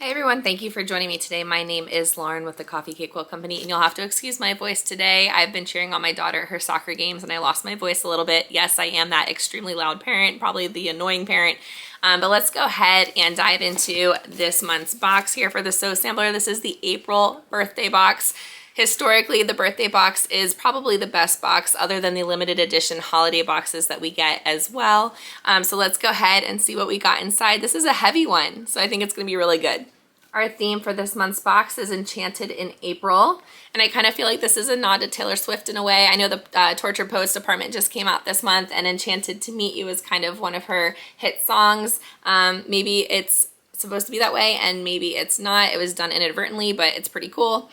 Hi everyone, thank you for joining me today. My name is Lauren with the Coffee Cake Quilt Company, and you'll have to excuse my voice today. I've been cheering on my daughter at her soccer games and I lost my voice a little bit. Yes, I am that extremely loud parent, probably the annoying parent. But let's go ahead and dive into this month's box here for the Sew Sampler. This is the April birthday box. Historically, the birthday box is probably the best box other than the limited edition holiday boxes that we get as well. So let's go ahead and see what we got inside. This is a heavy one, so I think it's gonna be really good. Our theme for this month's box is Enchanted in April, and I kind of feel like this is a nod to Taylor Swift in a way. I know the Torture Post Department just came out this month, and Enchanted to Meet You is kind of one of her hit songs. Maybe it's supposed to be that way, and maybe it's not. It was done inadvertently, but it's pretty cool.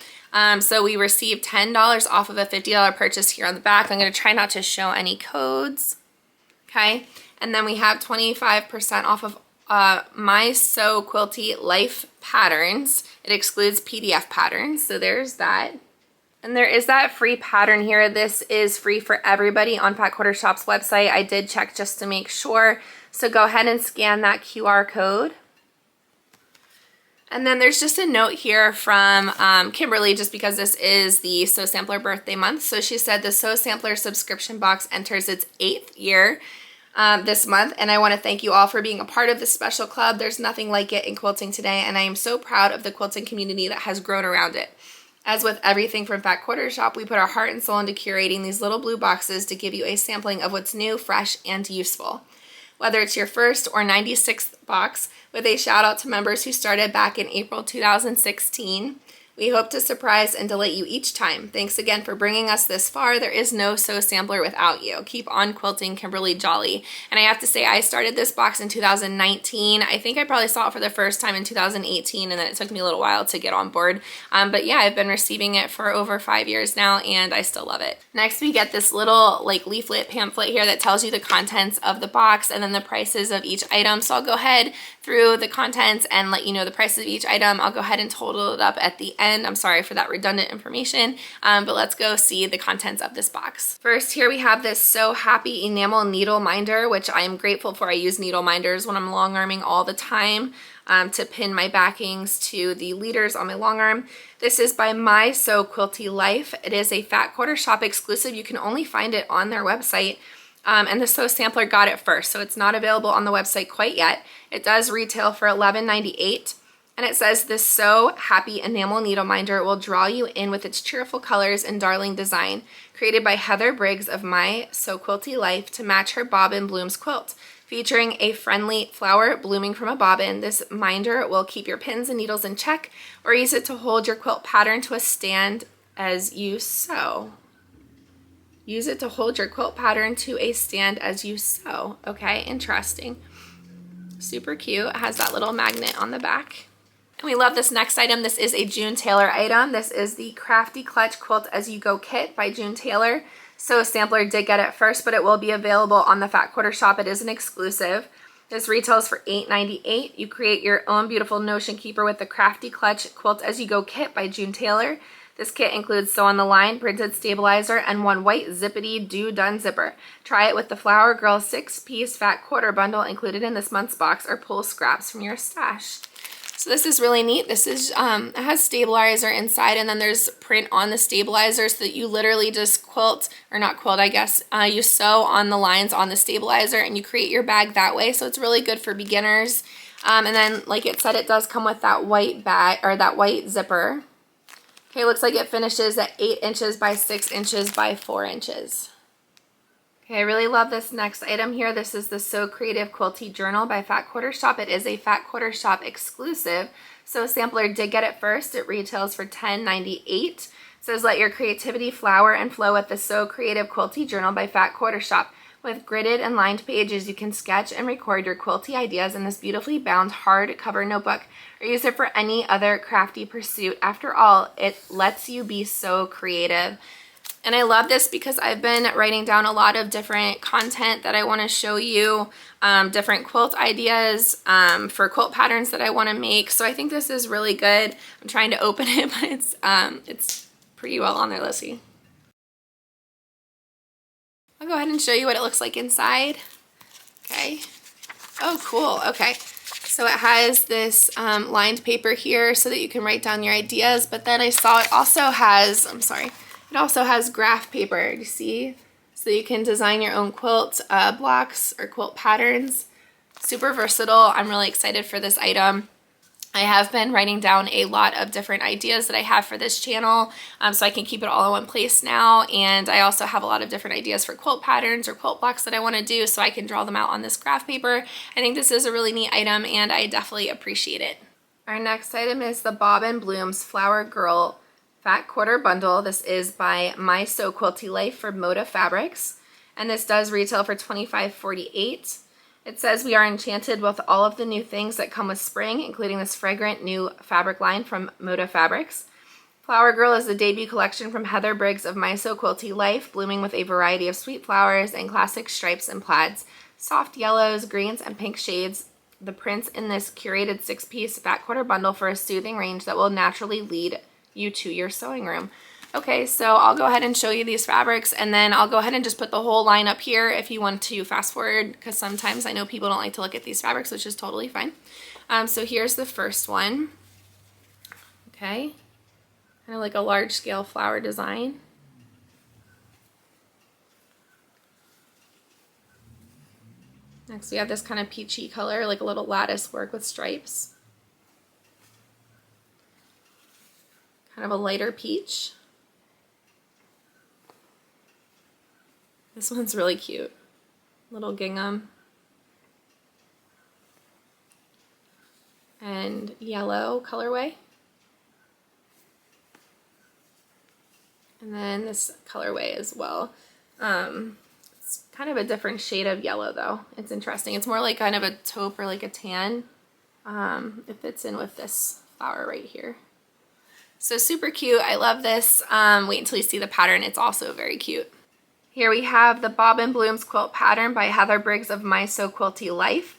So we received $10 off of a $50 purchase here on the back. I'm going to try not to show any codes, okay? And then we have 25% off of My Sew Quilty Life patterns. It excludes PDF patterns, so there's that. And there is that free pattern here. This is free for everybody on Fat Quarter Shop's website. I did check just to make sure. So go ahead and scan that QR code. And then there's just a note here from Kimberly, just because this is the Sew Sampler birthday month. So she said the Sew Sampler subscription box enters its 8th year this month, and I want to thank you all for being a part of this special club. There's nothing like it in quilting today, and I am so proud of the quilting community that has grown around it. As with everything from Fat Quarter Shop, we put our heart and soul into curating these little blue boxes to give you a sampling of what's new, fresh, and useful. Whether it's your first or 96th box, with a shout out to members who started back in April 2016. We hope to surprise and delight you each time. Thanks again for bringing us this far. There is no Sew Sampler without you. Keep on quilting, Kimberly Jolly. And I have to say, I started this box in 2019. I think I probably saw it for the first time in 2018, and then it took me a little while to get on board. But yeah, I've been receiving it for over 5 years now, and I still love it. Next, we get this little like leaflet pamphlet here that tells you the contents of the box and then the prices of each item. So I'll go ahead through the contents and let you know the prices of each item. I'll go ahead and total it up at the end. I'm sorry for that redundant information, but let's go see the contents of this box. First, here we have this So Happy Enamel Needle Minder, which I am grateful for. I use needle minders when I'm long arming all the time to pin my backings to the leaders on my long arm. This is by My Sew Quilty Life. It is a Fat Quarter Shop exclusive. You can only find it on their website. And the Sew Sampler got it first, so it's not available on the website quite yet. It does retail for $11.98. And it says, this So Happy Enamel Needle Minder will draw you in with its cheerful colors and darling design, created by Heather Briggs of My Sew Quilty Life to match her Bobbin Blooms Quilt. Featuring a friendly flower blooming from a bobbin, this minder will keep your pins and needles in check, or use it to hold your quilt pattern to a stand as you sew. Use it to hold your quilt pattern to a stand as you sew. Okay, interesting. Super cute. It has that little magnet on the back. And we love this next item. This is a June Taylor item. This is the Crafty Clutch Quilt As You Go kit by June Taylor. So Sampler did get it first, but it will be available on the Fat Quarter Shop. It is an exclusive. This retails for $8.98. You create your own beautiful notion keeper with the Crafty Clutch Quilt As You Go kit by June Taylor. This kit includes Sew on the Line, printed stabilizer, and one white zippity done zipper. Try it with the Flower Girl 6-piece Fat Quarter bundle included in this month's box, or pull scraps from your stash. So this is really neat. This is it has stabilizer inside, and then there's print on the stabilizer so that you literally just quilt, or not quilt, I guess. You sew on the lines on the stabilizer and you create your bag that way. So it's really good for beginners. And then, like it said, it does come with that white bag, or that white zipper. Okay, looks like it finishes at 8 inches by 6 inches by 4 inches. Okay, I really love this next item here. This is the So Creative Quilty Journal by Fat Quarter Shop. It is a Fat Quarter Shop exclusive. So Sampler did get it first. It retails for $10.98. It says, let your creativity flower and flow with the So Creative Quilty Journal by Fat Quarter Shop. With gridded and lined pages, you can sketch and record your quilty ideas in this beautifully bound hardcover notebook, or use it for any other crafty pursuit. After all, it lets you be so creative. And I love this because I've been writing down a lot of different content that I want to show you, different quilt ideas for quilt patterns that I want to make. So I think this is really good. I'm trying to open it, but it's pretty well on there. Let's see. I'll go ahead and show you what it looks like inside. Okay. Oh, cool. Okay. So it has this lined paper here so that you can write down your ideas, but then I saw it also has, it also has graph paper, you see? So you can design your own quilt blocks or quilt patterns. Super versatile. I'm really excited for this item. I have been writing down a lot of different ideas that I have for this channel, so I can keep it all in one place now. And I also have a lot of different ideas for quilt patterns or quilt blocks that I want to do, so I can draw them out on this graph paper. I think this is a really neat item and I definitely appreciate it. Our next item is the Bobbin Blooms Flower Girl Fat Quarter Bundle. This is by My So Quilty Life for Moda Fabrics, and this does retail for $25.48. It says we are enchanted with all of the new things that come with spring, including this fragrant new fabric line from Moda Fabrics. Flower Girl is the debut collection from Heather Briggs of My So Quilty Life, blooming with a variety of sweet flowers and classic stripes and plaids, soft yellows, greens, and pink shades. The prints in this curated 6-piece fat quarter bundle for a soothing range that will naturally lead you to your sewing room. Okay, so I'll go ahead and show you these fabrics, and then I'll go ahead and just put the whole line up here if you want to fast forward, because sometimes I know people don't like to look at these fabrics, which is totally fine. So here's the first one. Okay, kind of like a large scale flower design. Next we have this kind of peachy color, like a little lattice work with stripes. Kind of a lighter peach. This one's really cute. Little gingham. And yellow colorway. And then this colorway as well. It's kind of a different shade of yellow though. It's interesting. It's more like kind of a taupe or like a tan. It fits in with this flower right here. So super cute. I love this. Wait until you see the pattern. It's also very cute. Here we have the Bobbin Blooms Quilt Pattern by Heather Briggs of My So Quilty Life.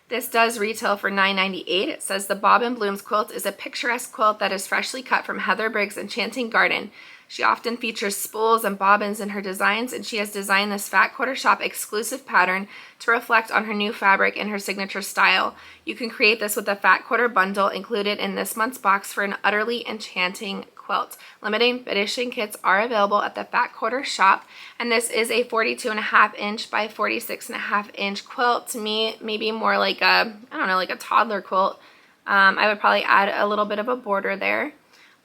This does retail for $9.98. It says the Bobbin Blooms quilt is a picturesque quilt that is freshly cut from Heather Briggs' Enchanting Garden. She often features spools and bobbins in her designs, and she has designed this Fat Quarter Shop exclusive pattern to reflect on her new fabric and her signature style. You can create this with a Fat Quarter bundle included in this month's box for an utterly enchanting quilt. Limited edition kits are available at the Fat Quarter Shop, and this is a 42.5 inch by 46.5 inch quilt. To me, maybe more like a, I don't know, like a toddler quilt. I would probably add a little bit of a border there.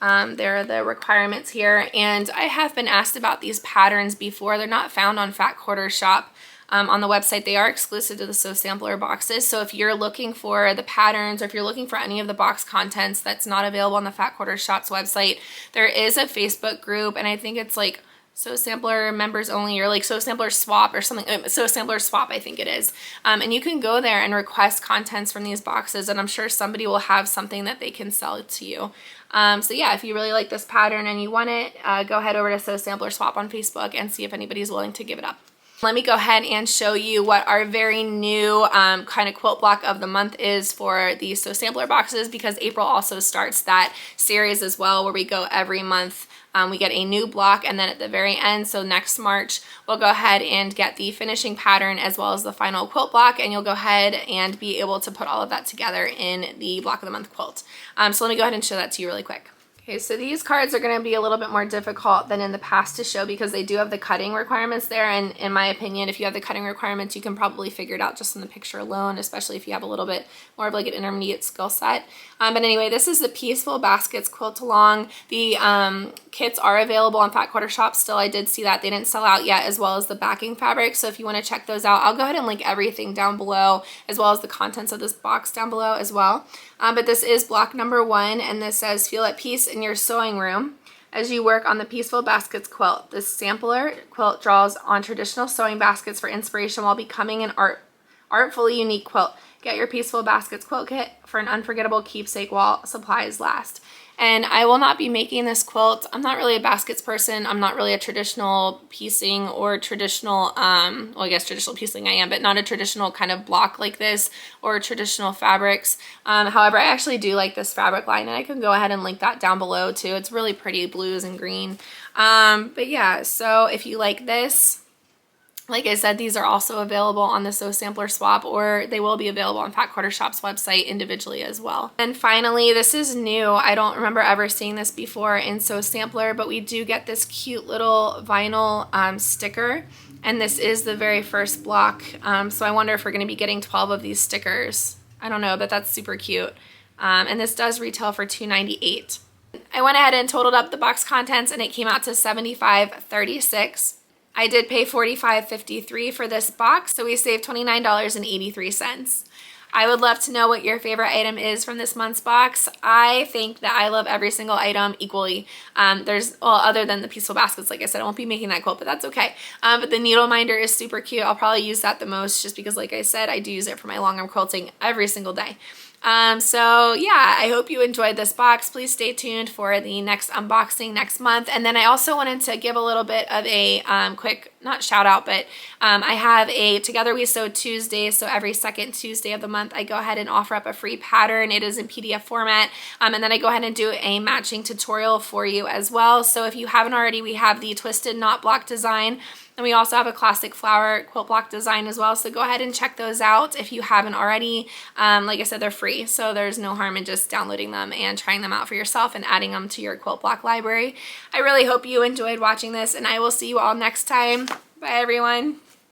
There are the requirements here, and I have been asked about these patterns before. They're not found on Fat Quarter Shop. On the website, they are exclusive to the Sew Sampler boxes. So if you're looking for the patterns, or if you're looking for any of the box contents that's not available on the Fat Quarter Shop's website, there is a Facebook group, and I think it's like Sew Sampler members only, or like Sew Sampler Swap or something. Sew Sampler Swap, I think it is. And you can go there and request contents from these boxes, and I'm sure somebody will have something that they can sell to you. So yeah, if you really like this pattern and you want it, go head over to Sew Sampler Swap on Facebook and see if anybody's willing to give it up. Let me go ahead and show you what our very new kind of quilt block of the month is for the Sew Sampler boxes, because April also starts that series as well, where we go every month. We get a new block, and then at the very end, so next March, we'll go ahead and get the finishing pattern as well as the final quilt block, and you'll go ahead and be able to put all of that together in the block of the month quilt. So let me go ahead and show that to you really quick. Okay, so these cards are going to be a little bit more difficult than in the past to show, because they do have the cutting requirements there, and in my opinion, if you have the cutting requirements, you can probably figure it out just in the picture alone, especially if you have a little bit more of like an intermediate skill set. But anyway, this is the Peaceful Baskets Quilt Along. The kits are available on Fat Quarter Shop still. I did see that. They didn't sell out yet, as well as the backing fabric, so if you want to check those out, I'll go ahead and link everything down below, as well as the contents of this box down below as well. But this is block number 1, and this says, feel at peace in your sewing room as you work on the Peaceful Baskets quilt. This sampler quilt draws on traditional sewing baskets for inspiration while becoming an artfully unique quilt. Get your Peaceful Baskets quilt kit for an unforgettable keepsake while supplies last. And I will not be making this quilt. I'm not really a baskets person. I'm not really a traditional piecing or traditional, well, I guess traditional piecing I am, but not a traditional kind of block like this or traditional fabrics. However, I actually do like this fabric line, and I can go ahead and link that down below too. It's really pretty, blues and green. But yeah, so if you like this, Like I said, these are also available on the Sew Sampler swap, or they will be available on Fat Quarter Shop's website individually as well. And finally, this is new. I don't remember ever seeing this before in Sew Sampler, but we do get this cute little vinyl sticker. And this is the very first block. So I wonder if we're going to be getting 12 of these stickers. I don't know, but that's super cute. And this does retail for $2.98. I went ahead and totaled up the box contents and it came out to $75.36. I did pay $45.53 for this box, so we saved $29.83. I would love to know what your favorite item is from this month's box. I think that I love every single item equally. Well, other than the peaceful baskets, like I said, I won't be making that quilt, but that's okay. But the needle minder is super cute. I'll probably use that the most just because, like I said, I do use it for my long arm quilting every single day. So yeah, I hope you enjoyed this box. Please stay tuned for the next unboxing next month. And then I also wanted to give a little bit of a quick, not shout out, but I have a Together We Sew Tuesday. So every second Tuesday of the month, I go ahead and offer up a free pattern. It is in PDF format. And then I go ahead and do a matching tutorial for you as well. So if you haven't already, we have the Twisted Knot Block design. And we also have a classic flower quilt block design as well. So go ahead and check those out if you haven't already. Like I said, they're free. So there's no harm in just downloading them and trying them out for yourself and adding them to your quilt block library. I really hope you enjoyed watching this and I will see you all next time. Bye everyone.